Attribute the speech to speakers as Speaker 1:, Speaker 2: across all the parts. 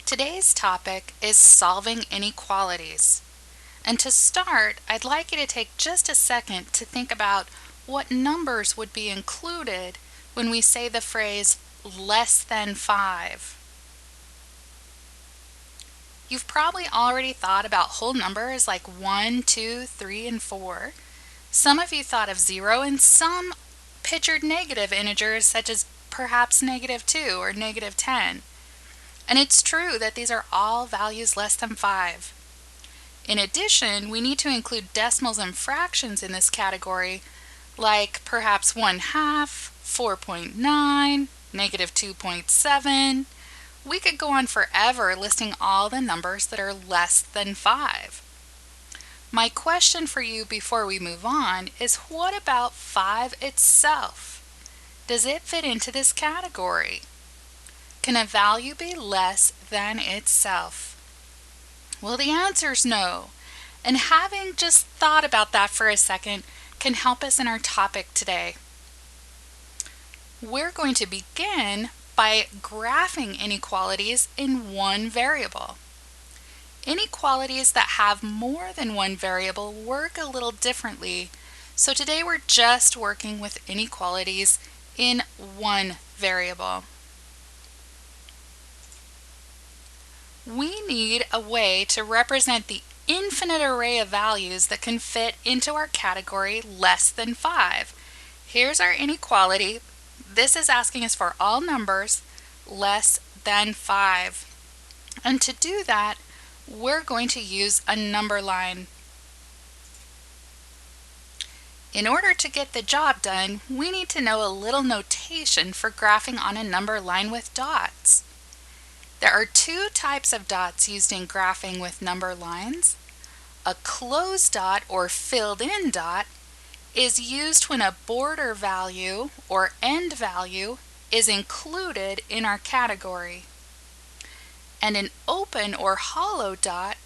Speaker 1: Today's topic is solving inequalities. And to start, I'd like you to take just a second to think about what numbers would be included when we say the phrase less than 5. You've probably already thought about whole numbers like 1, 2, 3, and 4. Some of you thought of 0, and some pictured negative integers such as perhaps -2 or -10. And it's true that these are all values less than 5. In addition, we need to include decimals and fractions in this category, like perhaps 1/2, 4.9, -2.7. We could go on forever listing all the numbers that are less than 5. My question for you before we move on is, what about 5 itself? Does it fit into this category? Can a value be less than itself? Well, the answer is no. And having just thought about that for a second can help us in our topic today. We're going to begin by graphing inequalities in one variable. Inequalities that have more than one variable work a little differently, so today we're just working with inequalities in one variable. We need a way to represent the infinite array of values that can fit into our category less than 5. Here's our inequality. This is asking us for all numbers less than 5. And to do that, we're going to use a number line. In order to get the job done, we need to know a little notation for graphing on a number line with dots. There are two types of dots used in graphing with number lines. A closed dot or filled in dot is used when a border value or end value is included in our category. And an open or hollow dot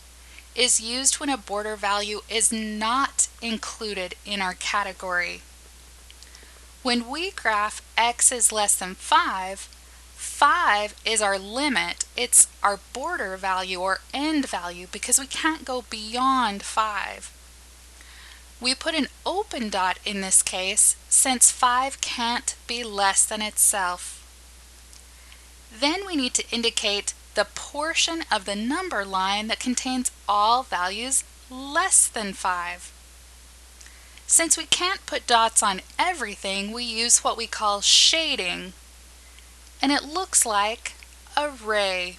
Speaker 1: is used when a border value is not included in our category. When we graph x is less than 5, 5 is our limit. It's our border value or end value because we can't go beyond 5. We put an open dot in this case since 5 can't be less than itself. Then we need to indicate the portion of the number line that contains all values less than 5. Since we can't put dots on everything, we use what we call shading. And it looks like a ray.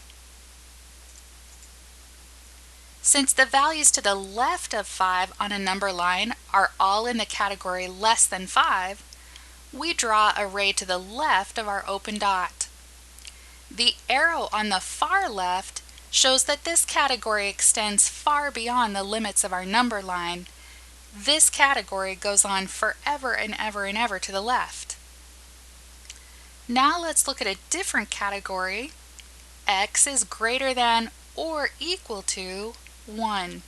Speaker 1: Since the values to the left of 5 on a number line are all in the category less than 5, we draw a ray to the left of our open dot. The arrow on the far left shows that this category extends far beyond the limits of our number line. This category goes on forever and ever and ever to the left. Now let's look at a different category. X is greater than or equal to 1.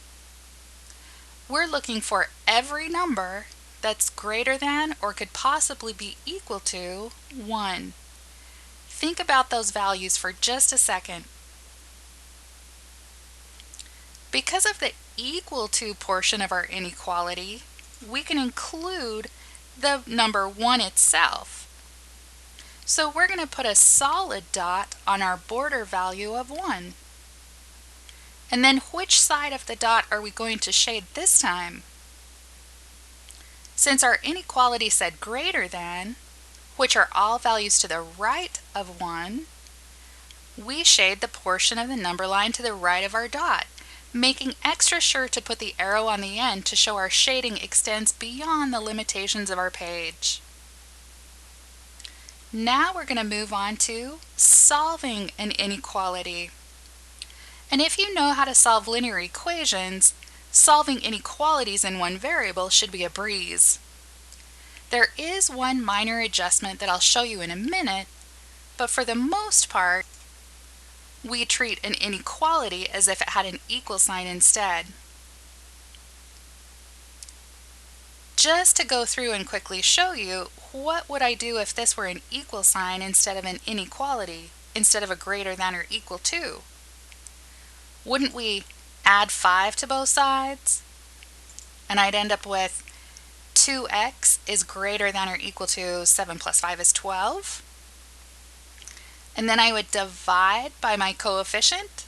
Speaker 1: We're looking for every number that's greater than or could possibly be equal to 1. Think about those values for just a second. Because of the equal to portion of our inequality, we can include the number 1 itself. So we're going to put a solid dot on our border value of 1. And then which side of the dot are we going to shade this time? Since our inequality said greater than, which are all values to the right of 1, we shade the portion of the number line to the right of our dot, making extra sure to put the arrow on the end to show our shading extends beyond the limitations of our page. Now we're going to move on to solving an inequality. And if you know how to solve linear equations, solving inequalities in one variable should be a breeze. There is one minor adjustment that I'll show you in a minute, but for the most part, we treat an inequality as if it had an equal sign instead. Just to go through and quickly show you, what would I do if this were an equal sign instead of an inequality, instead of a greater than or equal to? wouldn't we add 5 to both sides? And I'd end up with 2x is greater than or equal to 7 plus 5 is 12. And then I would divide by my coefficient.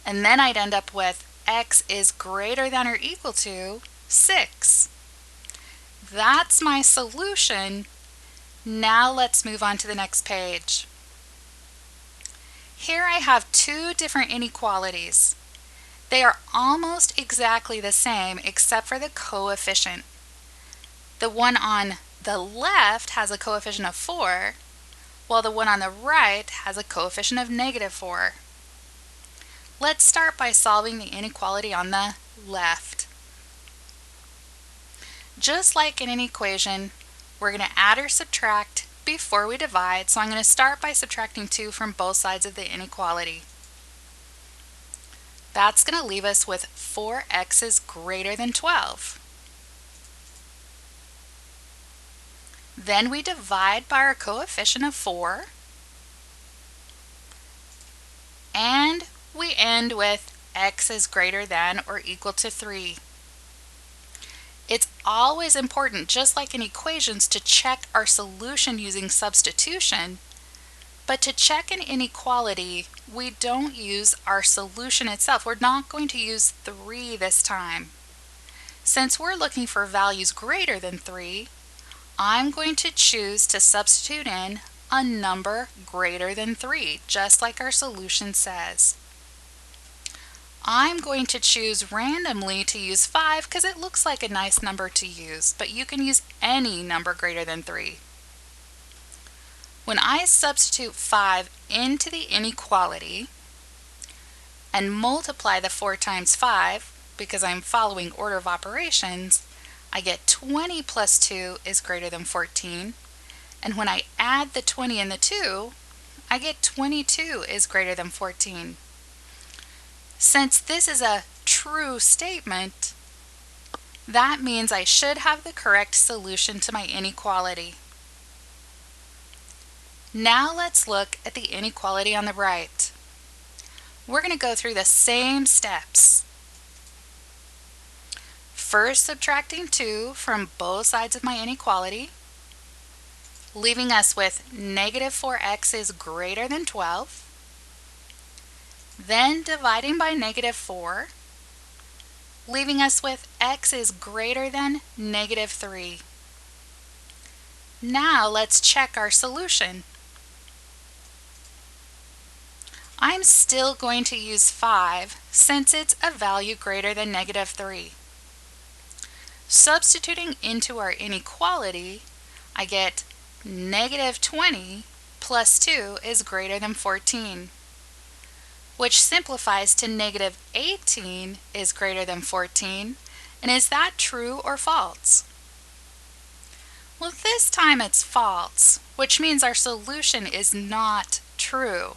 Speaker 1: And then I'd end up with x is greater than or equal to 6. That's my solution. Now let's move on to the next page. Here I have two different inequalities. They are almost exactly the same except for the coefficient. The one on the left has a coefficient of 4, while the one on the right has a coefficient of -4. Let's start by solving the inequality on the left. Just like in an equation, we're going to add or subtract before we divide, so I'm going to start by subtracting 2 from both sides of the inequality. That's going to leave us with 4x is greater than 12. Then we divide by our coefficient of 4, and we end with x is greater than or equal to 3. It's always important, just like in equations, to check our solution using substitution, but to check an inequality, we don't use our solution itself. We're not going to use 3 this time. Since we're looking for values greater than 3, I'm going to choose to substitute in a number greater than 3, just like our solution says. I'm going to choose randomly to use 5 because it looks like a nice number to use, but you can use any number greater than 3. When I substitute 5 into the inequality and multiply the 4 times 5, because I'm following order of operations, I get 20 plus 2 is greater than 14. And when I add the 20 and the 2, I get 22 is greater than 14. Since this is a true statement, that means I should have the correct solution to my inequality. Now let's look at the inequality on the right. We're going to go through the same steps. First, subtracting 2 from both sides of my inequality, leaving us with -4x is greater than 12. Then dividing by -4, leaving us with x is greater than -3. Now let's check our solution. I'm still going to use 5 since it's a value greater than -3. Substituting into our inequality, I get -20 plus 2 is greater than 14, which simplifies to -18 is greater than 14. And is that true or false? Well, this time it's false, which means our solution is not true.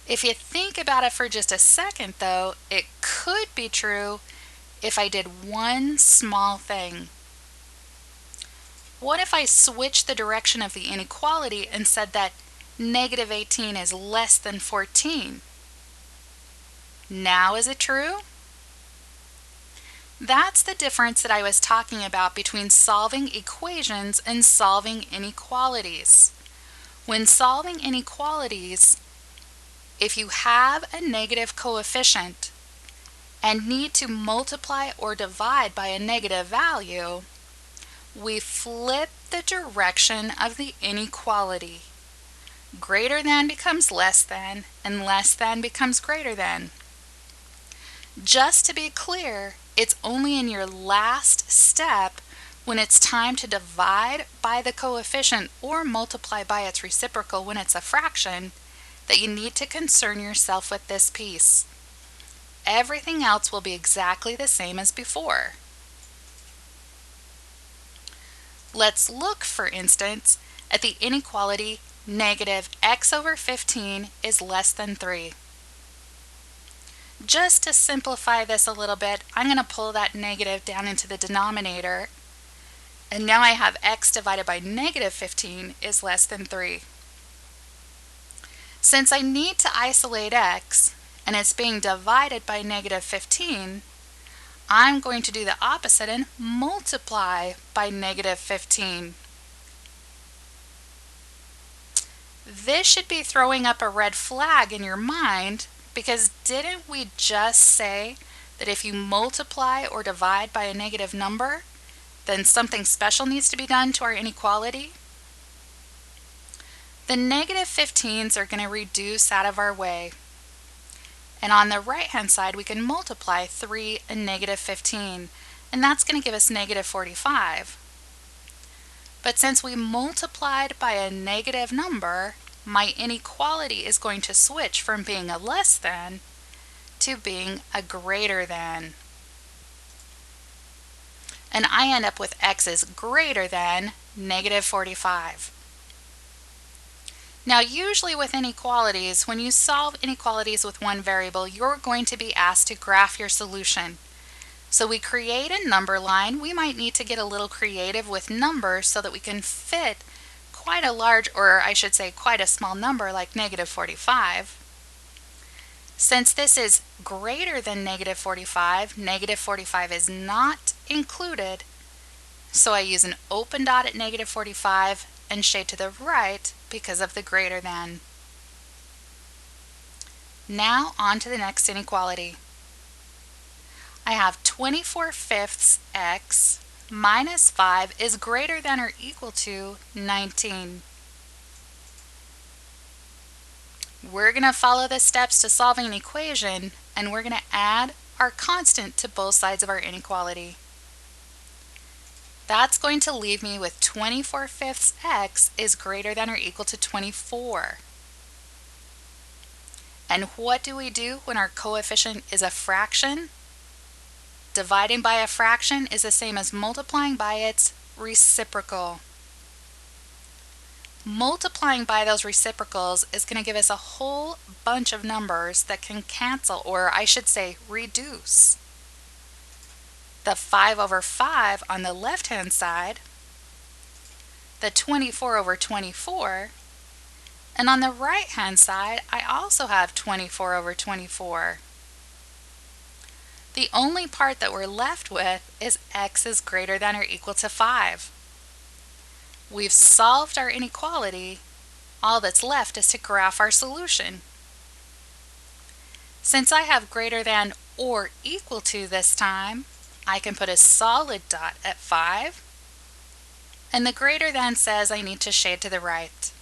Speaker 1: If you think about it for just a second, though, it could be true if I did one small thing. What if I switched the direction of the inequality and said that -18 is less than 14? Now is it true? That's the difference that I was talking about between solving equations and solving inequalities. When solving inequalities, if you have a negative coefficient and need to multiply or divide by a negative value, we flip the direction of the inequality. Greater than becomes less than, and less than becomes greater than. Just to be clear, it's only in your last step, when it's time to divide by the coefficient or multiply by its reciprocal when it's a fraction, that you need to concern yourself with this piece. Everything else will be exactly the same as before. Let's look, for instance, at the inequality -x over 15 is less than 3. Just to simplify this a little bit, I'm going to pull that negative down into the denominator, and now I have x divided by -15 is less than 3. Since I need to isolate x, and it's being divided by negative 15, I'm going to do the opposite and multiply by negative 15. This should be throwing up a red flag in your mind, because didn't we just say that if you multiply or divide by a negative number, then something special needs to be done to our inequality? The negative 15s are going to reduce out of our way. And on the right hand side, we can multiply 3 and negative 15, and that's going to give us negative 45. But since we multiplied by a negative number, my inequality is going to switch from being a less than to being a greater than. And I end up with x is greater than negative 45. Now, usually with inequalities, when you solve inequalities with one variable, you're going to be asked to graph your solution. So we create a number line. We might need to get a little creative with numbers so that we can fit quite a large, or I should say quite a small number like negative 45. Since this is greater than negative 45 is not included, so I use an open dot at negative 45 and shade to the right because of the greater than. Now on to the next inequality. I have 24/5 x minus 5 is greater than or equal to 19. We're going to follow the steps to solving an equation, and we're going to add our constant to both sides of our inequality. That's going to leave me with 24/5 x is greater than or equal to 24. And what do we do when our coefficient is a fraction? Dividing by a fraction is the same as multiplying by its reciprocal. Multiplying by those reciprocals is going to give us a whole bunch of numbers that can cancel, or I should say reduce. The 5/5 on the left-hand side, the 24/24, and on the right-hand side, I also have 24/24. The only part that we're left with is x is greater than or equal to 5. We've solved our inequality. All that's left is to graph our solution. Since I have greater than or equal to this time, I can put a solid dot at 5, and the greater than says I need to shade to the right.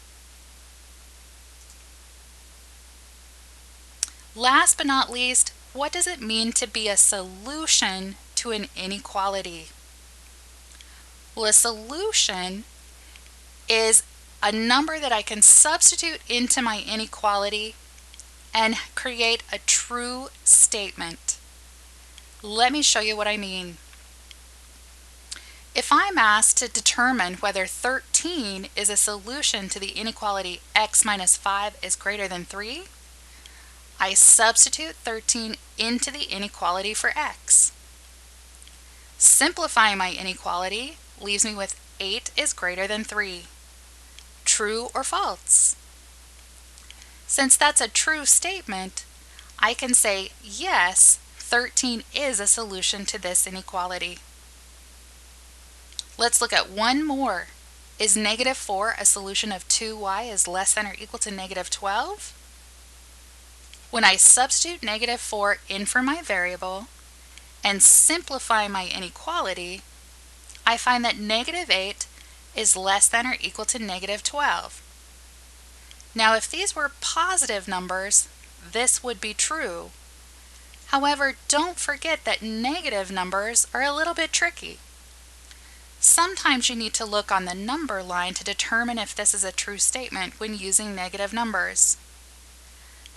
Speaker 1: Last but not least, what does it mean to be a solution to an inequality? Well, a solution is a number that I can substitute into my inequality and create a true statement. Let me show you what I mean. If I'm asked to determine whether 13 is a solution to the inequality x minus 5 is greater than 3, I substitute 13 into the inequality for x. Simplifying my inequality leaves me with 8 is greater than 3. True or false? Since that's a true statement, I can say yes, 13 is a solution to this inequality. Let's look at one more. Is negative 4 a solution of 2y is less than or equal to negative 12? When I substitute negative 4 in for my variable and simplify my inequality, I find that negative 8 is less than or equal to negative 12. Now, if these were positive numbers, this would be true. However, don't forget that negative numbers are a little bit tricky. Sometimes you need to look on the number line to determine if this is a true statement when using negative numbers.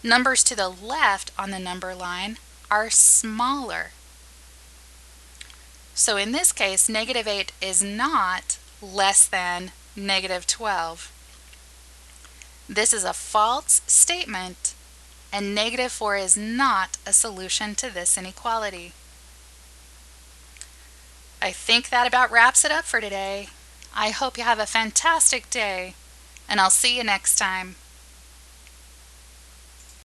Speaker 1: Numbers to the left on the number line are smaller. So in this case, negative 8 is not less than negative 12. This is a false statement, and negative 4 is not a solution to this inequality. I think that about wraps it up for today. I hope you have a fantastic day, and I'll see you next time.